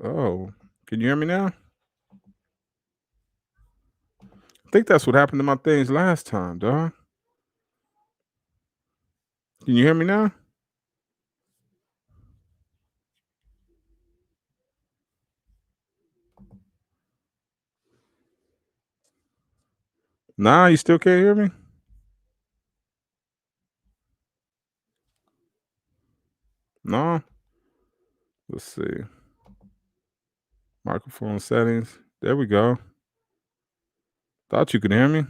Oh, can you hear me now? I think that's what happened to my things last time, dog. Can you hear me now? Nah, you still can't hear me? No. Let's see. Microphone settings. There we go. Thought you could hear me.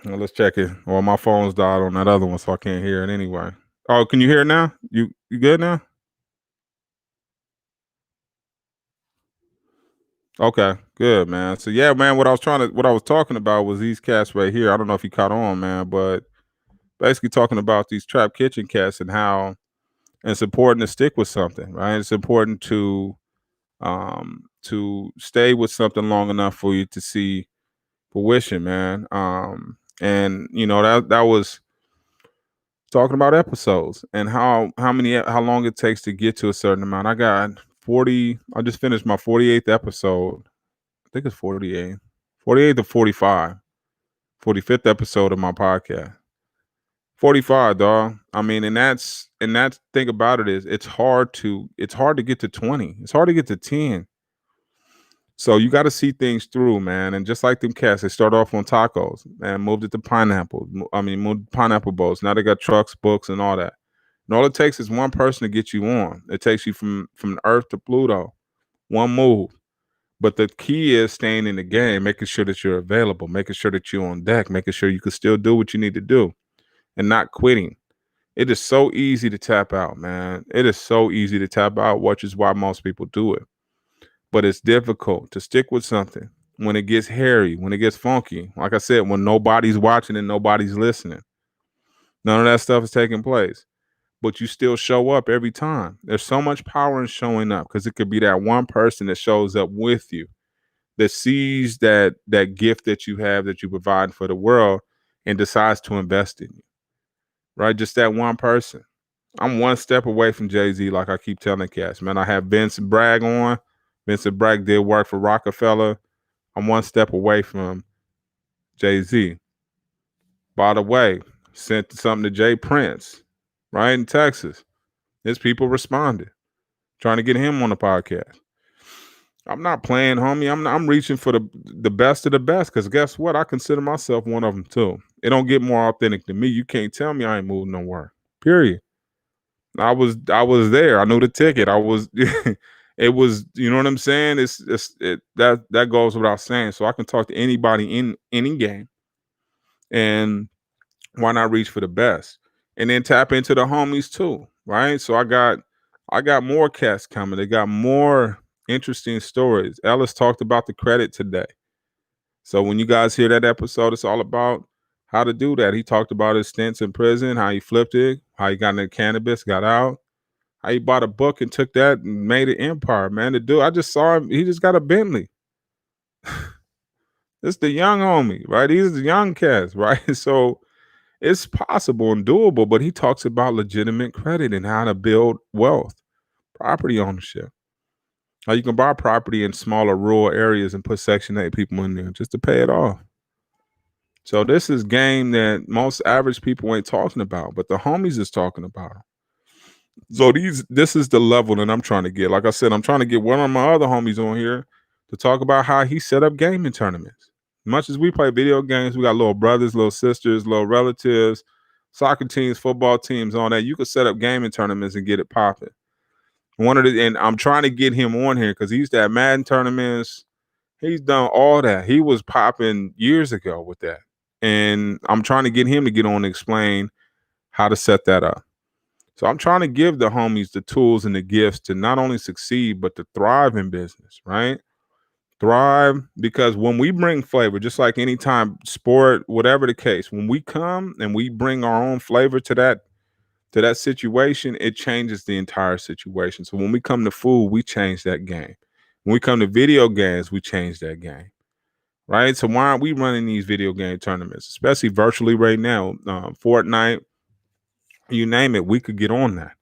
Well, let's check it. Well, my phone's died on that other one, so I can't hear it anyway. Oh, can you hear it now? You good now? Okay, good, man. So yeah, man, what I was talking about was these cats right here. I don't know if you caught on, man, but basically talking about these trap kitchen cats and how it's important to stick with something, right? It's important to stay with something long enough for you to see fruition, man. And that was talking about episodes and how long it takes to get to a certain amount. I got 40. I just finished my 48th episode. I think it's 48, 48 to 45, 45th episode of my podcast. 45, dog. I mean, and that's thing about it is it's hard to get to 20. It's hard to get to 10. So you got to see things through, man. And just like them cats, they start off on tacos and moved it to pineapple. Moved pineapple boats. Now they got trucks, books, and all that. And all it takes is one person to get you on. It takes you from Earth to Pluto. One move. But the key is staying in the game, making sure that you're available, making sure that you're on deck, making sure you can still do what you need to do, and not quitting. It is so easy to tap out, man. It is so easy to tap out, which is why most people do it. But it's difficult to stick with something when it gets hairy, when it gets funky. Like I said, when nobody's watching and nobody's listening. None of that stuff is taking place. But you still show up every time. There's so much power in showing up because it could be that one person that shows up with you, that sees that gift that you have that you provide for the world and decides to invest in you. Right? Just that one person. I'm one step away from Jay-Z, like I keep telling cats, man. I have Vincent Bragg on. Vincent Bragg did work for Rockefeller. I'm one step away from Jay-Z. By the way, sent something to Jay Prince, right in Texas. His people responded, trying to get him on the podcast. I'm not playing, homie. I'm reaching for the best of the best because guess what? I consider myself one of them too. It don't get more authentic than me. You can't tell me I ain't moving nowhere. Period. I was there. I knew the ticket. I was it was, you know what I'm saying? That goes without saying. So I can talk to anybody in any game. And why not reach for the best? And then tap into the homies too, right? So I got more cats coming. They got more interesting stories. Ellis talked about the credit today. So when you guys hear that episode, it's all about how to do that. He talked about his stints in prison, how he flipped it, how he got into cannabis, got out, how he bought a book and took that and made an empire, man. The dude, I just saw him. He just got a Bentley. It's the young homie, right? These are the young cats, right? So it's possible and doable, but he talks about legitimate credit and how to build wealth, property ownership. How you can buy property in smaller rural areas and put Section 8 people in there just to pay it off. So this is game that most average people ain't talking about, but the homies is talking about 'em. So this is the level that I'm trying to get. Like I said, I'm trying to get one of my other homies on here to talk about how he set up gaming tournaments. Much as we play video games, we got little brothers, little sisters, little relatives, soccer teams, football teams, all that. You could set up gaming tournaments and get it popping. And I'm trying to get him on here because he used to have Madden tournaments. He's done all that. He was popping years ago with that. And I'm trying to get him to get on and explain how to set that up. So I'm trying to give the homies the tools and the gifts to not only succeed, but to thrive in business, right? Thrive because when we bring flavor, just like anytime sport, whatever the case, when we come and we bring our own flavor to that situation, it changes the entire situation. So when we come to food, we change that game. When we come to video games, we change that game, right? So why aren't we running these video game tournaments, especially virtually right now? Fortnite, you name it, we could get on that.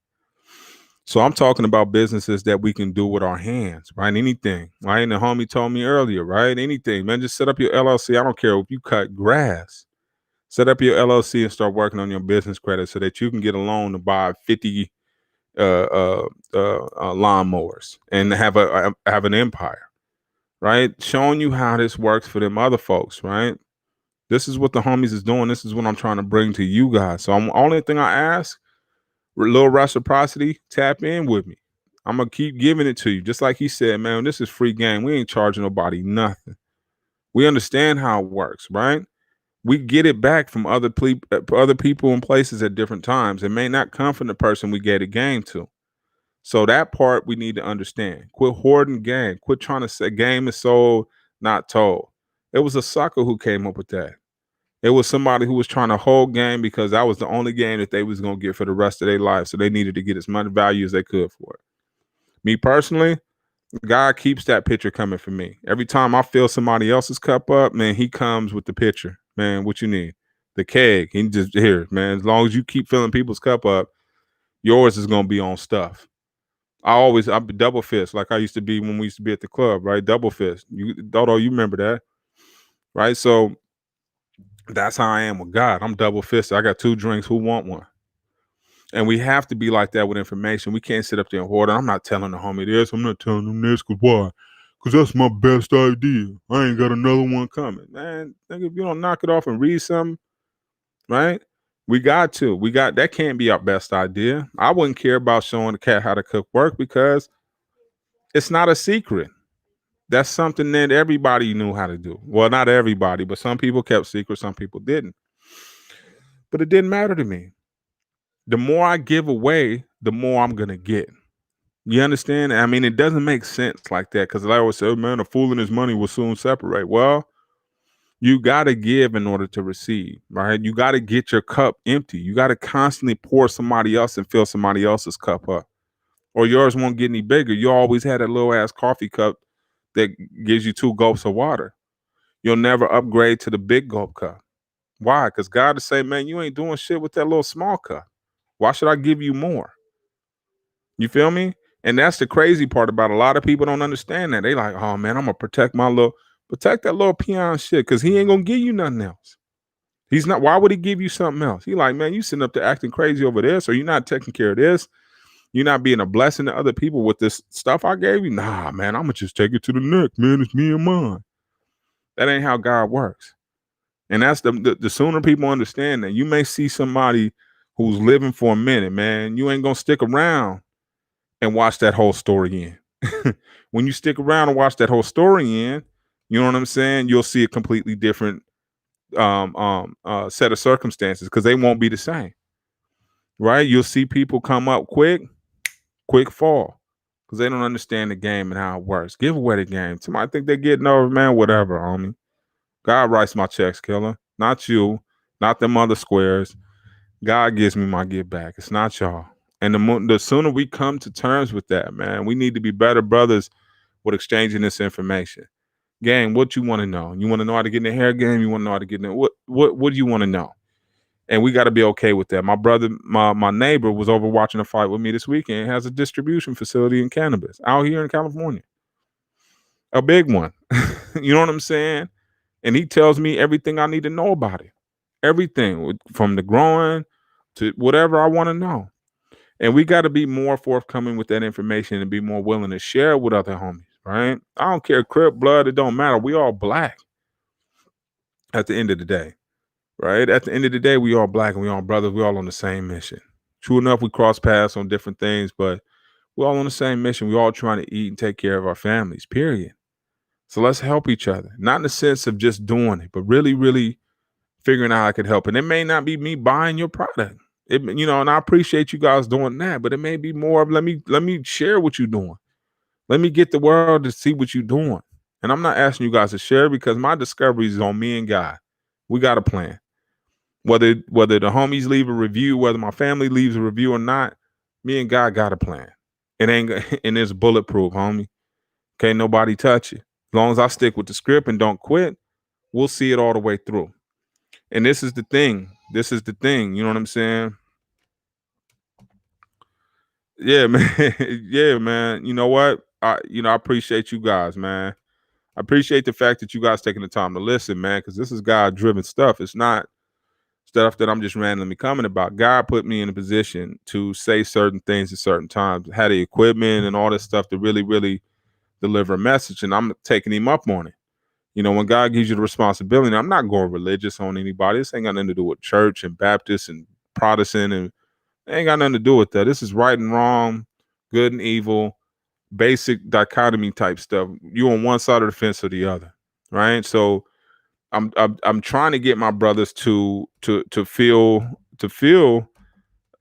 So I'm talking about businesses that we can do with our hands, right? Anything, right? And the homie told me earlier, right? Anything, man. Just set up your LLC. I don't care if you cut grass. Set up your LLC and start working on your business credit so that you can get a loan to buy 50 lawnmowers and have an empire, right? Showing you how this works for them other folks, right? This is what the homies is doing. This is what I'm trying to bring to you guys. So only thing I ask, a little reciprocity, tap in with me. I'm gonna keep giving it to you. Just like he said, man, this is free game. We ain't charging nobody nothing. We understand how it works, right? We get it back from other people and places at different times. It may not come from the person we gave the game to. So that part we need to understand. Quit hoarding game. Quit trying to say game is sold, not told. It was a sucker who came up with that. It was somebody who was trying to hold game because that was the only game that they was going to get for the rest of their life. So they needed to get as much value as they could for it. Me personally, God keeps that picture coming for me. Every time I fill somebody else's cup up, man, he comes with the picture. Man, what you need? The keg. He just here, man. As long as you keep filling people's cup up, yours is going to be on stuff. I'm double fist like I used to be when we used to be at the club, right? Double fist. Dodo, you remember that, right? So that's how I am with God. I'm double fisted. I got 2 drinks. Who want one? And we have to be like that with information. We can't sit up there and hoard it. I'm not telling the homie this. I'm not telling them this. Because why? Because that's my best idea. I ain't got another one coming. Man, think if you don't knock it off and read something, right? We got to. That can't be our best idea. I wouldn't care about showing the cat how to cook work because it's not a secret. That's something that everybody knew how to do. Well, not everybody, but some people kept secret, some people didn't. But it didn't matter to me. The more I give away, the more I'm going to get. You understand? I mean, it doesn't make sense like that because I always say, oh, man, a fool and his money will soon separate. Well, you got to give in order to receive, right? You got to get your cup empty. You got to constantly pour somebody else and fill somebody else's cup up, or yours won't get any bigger. You always had that little ass coffee cup that gives you 2 gulps of water. You'll never upgrade to the big gulp cup. Why? Because God is saying, man, you ain't doing shit with that little small cup. Why should I give you more? You feel me? And that's the crazy part about it. A lot of people don't understand that. They like, oh man, I'm gonna protect that little peon shit because he ain't gonna give you nothing else. He's not. Why would he give you something else? He like, man, you sitting up there acting crazy over this, or you're not taking care of this. You're not being a blessing to other people with this stuff I gave you. Nah, man, I'm gonna just take it to the neck, man. It's me and mine. That ain't how God works. And that's the sooner people understand that. You may see somebody who's living for a minute, man. You ain't gonna stick around and watch that whole story in. When you stick around and watch that whole story in, you know what I'm saying? You'll see a completely different set of circumstances because they won't be the same, right? You'll see people come up quick fall because they don't understand the game and how it works. Give away the game. Somebody think they're getting over, man. Whatever, homie. God writes my checks, killer. Not you, not them other squares. God gives me my get back. It's not y'all. And the sooner we come to terms with that, man, we need to be better brothers with exchanging this information. Gang, what you want to know? You want to know how to get in the hair game? You want to know how to get in what do you want to know? And we got to be okay with that. My brother, my neighbor was over watching a fight with me this weekend. Has a distribution facility in cannabis out here in California. A big one. You know what I'm saying? And he tells me everything I need to know about it. Everything from the growing to whatever I want to know. And we got to be more forthcoming with that information and be more willing to share it with other homies, right? I don't care, Crip, blood, it don't matter. We all black at the end of the day, right? At the end of the day, we all black and we all brothers. We all on the same mission. True enough, we cross paths on different things, but we're all on the same mission. We're all trying to eat and take care of our families, period. So let's help each other. Not in the sense of just doing it, but really, really figuring out how I could help. And it may not be me buying your product. And I appreciate you guys doing that, but it may be more of let me share what you're doing. Let me get the world to see what you're doing. And I'm not asking you guys to share because my discovery is on me and God. We got a plan. Whether the homies leave a review, whether my family leaves a review or not, me and God got a plan. It ain't and it's bulletproof, homie. Can't nobody touch it. As long as I stick with the script and don't quit, we'll see it all the way through. And this is the thing. You know what I'm saying? Yeah, man. Yeah, man. You know what? I appreciate you guys, man. I appreciate the fact that you guys taking the time to listen, man, because this is God-driven stuff. It's not stuff that I'm just randomly coming about. God put me in a position to say certain things at certain times, had the equipment and all this stuff to really, really deliver a message, and I'm taking him up on it. When God gives you the responsibility, I'm not going religious on anybody. This ain't got nothing to do with church and Baptist and Protestant, and it ain't got nothing to do with that. This is right and wrong, good and evil, basic dichotomy type stuff. You on one side of the fence or the other, right? So I'm trying to get my brothers to feel.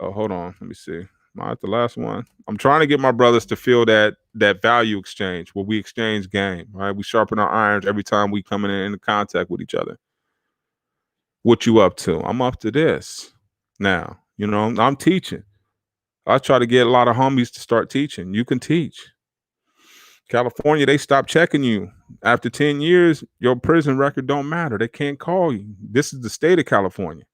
Oh, hold on, let me see. Am I at the last one? I'm trying to get my brothers to feel that value exchange where we exchange game, right? We sharpen our irons every time we come into contact with each other. What you up to? I'm up to this. Now, I'm teaching. I try to get a lot of homies to start teaching. You can teach. California, they stop checking you. After 10 years, your prison record don't matter. They can't call you. This is the state of California.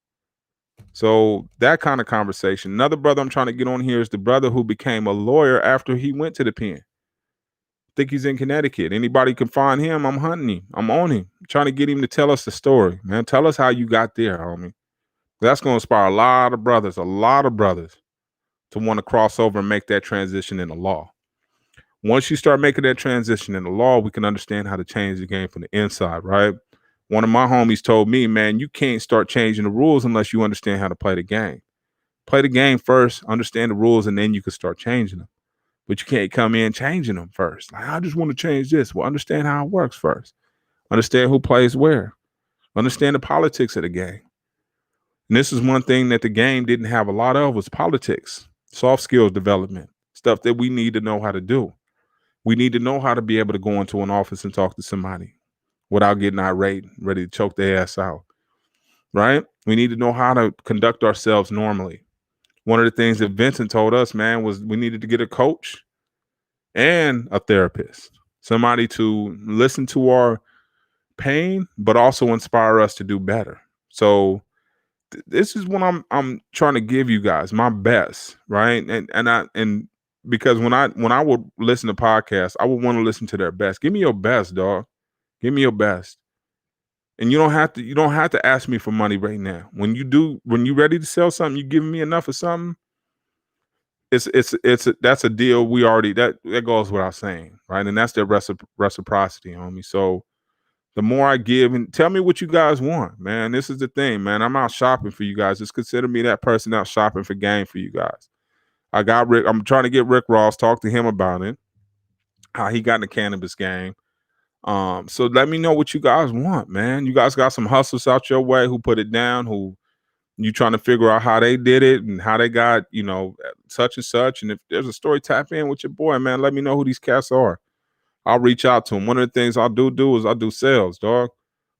So that kind of conversation. Another brother I'm trying to get on here is the brother who became a lawyer after he went to the pen. I think he's in Connecticut. Anybody can find him, I'm hunting him. I'm on him. I'm trying to get him to tell us the story, man. Tell us how you got there, homie. That's going to inspire a lot of brothers to want to cross over and make that transition in the law. Once you start making that transition in the law, we can understand how to change the game from the inside, right? One of my homies told me, man, you can't start changing the rules unless you understand how to play the game. Play the game first, understand the rules, and then you can start changing them. But you can't come in changing them first. Like, I just want to change this. Well, understand how it works first. Understand who plays where. Understand the politics of the game. And this is one thing that the game didn't have a lot of was politics, soft skills development, stuff that we need to know how to do. We need to know how to be able to go into an office and talk to somebody without getting irate, ready to choke their ass out, right? We need to know how to conduct ourselves normally. One of the things that Vincent told us, man, was we needed to get a coach and a therapist, somebody to listen to our pain, but also inspire us to do better. So this is what I'm trying to give you guys my best, right? And because when I would listen to podcasts, I would want to listen to their best. Give me your best, dog. Give me your best. And you don't have to ask me for money right now. When you're ready to sell something, you giving me enough of something. That's a deal we already that goes without saying, right? And that's their reciprocity, homie. So the more I give, and tell me what you guys want, man. This is the thing, man. I'm out shopping for you guys. Just consider me that person out shopping for game for you guys. I got Rick. I'm trying to get Rick Ross. Talk to him about it. How he got in the cannabis game. So let me know what you guys want, man. You guys got some hustlers out your way who put it down, who you trying to figure out how they did it and how they got, such and such. And if there's a story, tap in with your boy, man. Let me know who these cats are. I'll reach out to them. One of the things I'll do is I do sales, dog.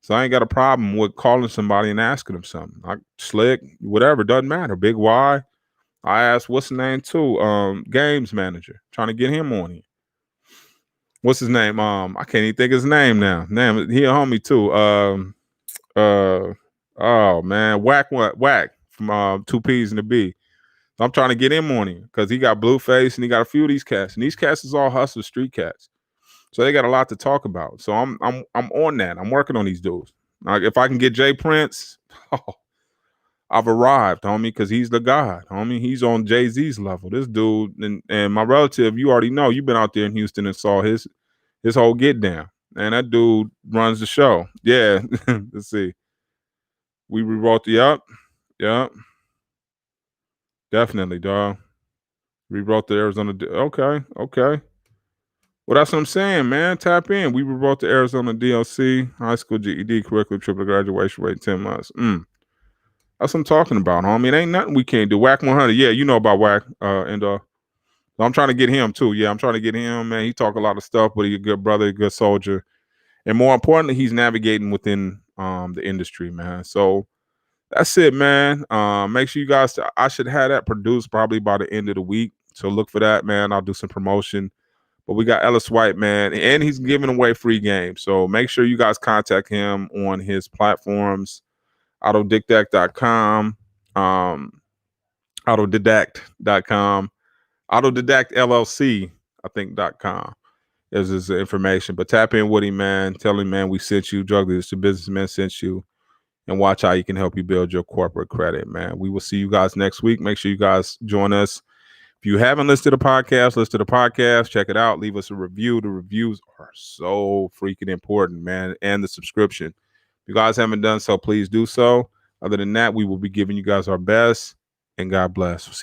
So I ain't got a problem with calling somebody and asking them something. Slick, whatever, doesn't matter. Big Y. I asked what's the name too? Games manager. Trying to get him on here. What's his name? I can't even think of his name now. Damn, he a homie too. Oh man, whack from 2Ps and the B. So I'm trying to get him on him because he got Blueface and he got a few of these cats. And these cats is all hustle street cats. So they got a lot to talk about. So I'm on that. I'm working on these dudes. Like if I can get Jay Prince, I've arrived, homie, because he's the god, homie. He's on Jay-Z's level. This dude and my relative, you already know, you've been out there in Houston and saw his whole get down. And that dude runs the show. Yeah. Let's see. We rewrote the Yep. Definitely, dog. Rewrote the Arizona. Okay. Well, that's what I'm saying, man. Tap in. We rewrote the Arizona DLC, high school GED curriculum, triple graduation rate, 10 months. That's what I'm talking about, homie. It ain't nothing we can't do. Whack 100. Yeah, you know about Whack. So I'm trying to get him too. Yeah, I'm trying to get him, man. He talk a lot of stuff, but he's a good brother, a good soldier. And more importantly, he's navigating within the industry, man. So that's it, man. Make sure you guys, I should have that produced probably by the end of the week. So look for that, man. I'll do some promotion. But we got Ellis White, man, and he's giving away free games. So make sure you guys contact him on his platforms, Autodidact.com, Autodidact.com. Autodidact LLC, I think .com is his information. But tap in with him, man. Tell him, man, we sent you. Drug Leaders to Businessmen sent you. And watch how he can help you build your corporate credit, man. We will see you guys next week. Make sure you guys join us. If you haven't listened to the podcast, listen to the podcast. Check it out. Leave us a review. The reviews are so freaking important, man. And the subscription. If you guys haven't done so, please do so. Other than that, we will be giving you guys our best. And God bless. We'll see you.